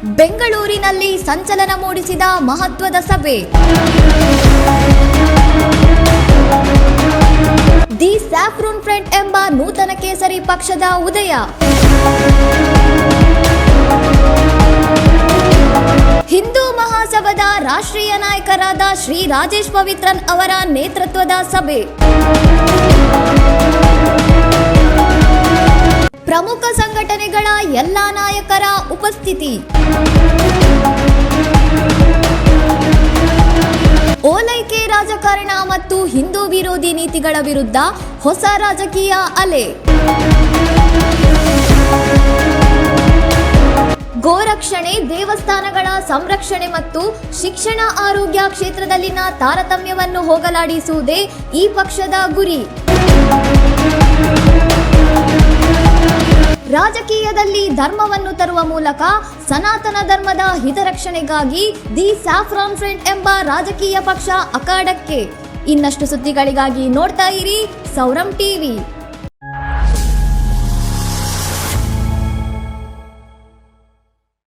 ಬೆಂಗಳೂರಿನಲ್ಲಿ ಸಂಚಲನ ಮೂಡಿಸಿದ ಮಹತ್ವದ ಸಭೆ. ದಿ ಸ್ಯಾಫ್ರನ್ ಫ್ರಂಟ್ ಎಂಬ ನೂತನ ಕೇಸರಿ ಪಕ್ಷದ ಉದಯ. ಹಿಂದೂ ಮಹಾಸಭಾದ ರಾಷ್ಟ್ರೀಯ ನಾಯಕರಾದ ಶ್ರೀ ರಾಜೇಶ್ ಪವಿತ್ರನ್ ಅವರ ನೇತೃತ್ವದ ಸಭೆ. ಪ್ರಮುಖ ಸಂಘಟನೆಗಳ ಎಲ್ಲಾ ನಾಯಕರ ಉಪಸ್ಥಿತಿ. ಓಲೈಕೆ ರಾಜಕಾರಣ ಮತ್ತು ಹಿಂದೂ ವಿರೋಧಿ ನೀತಿಗಳ ವಿರುದ್ಧ ಹೊಸ ರಾಜಕೀಯ ಅಲೆ. ಗೋರಕ್ಷಣೆ, ದೇವಸ್ಥಾನಗಳ ಸಂರಕ್ಷಣೆ ಮತ್ತು ಶಿಕ್ಷಣ, ಆರೋಗ್ಯ ಕ್ಷೇತ್ರದಲ್ಲಿನ ತಾರತಮ್ಯವನ್ನು ಹೋಗಲಾಡಿಸುವುದೇ ಈ ಪಕ್ಷದ ಗುರಿ. ರಾಜಕೀಯದಲ್ಲಿ ಧರ್ಮವನ್ನು ತರುವ ಮೂಲಕ ಸನಾತನ ಧರ್ಮದ ಹಿತರಕ್ಷಣೆಗಾಗಿ ದಿ ಸ್ಯಾಫ್ರನ್ ಫ್ರಂಟ್ ಎಂಬ ರಾಜಕೀಯ ಪಕ್ಷ ಅಖಾಡಕ್ಕೆ. ಇನ್ನಷ್ಟು ಸುದ್ದಿಗಳಿಗಾಗಿ ನೋಡ್ತಾ ಇರಿ ಸೌರಂ ಟಿವಿ.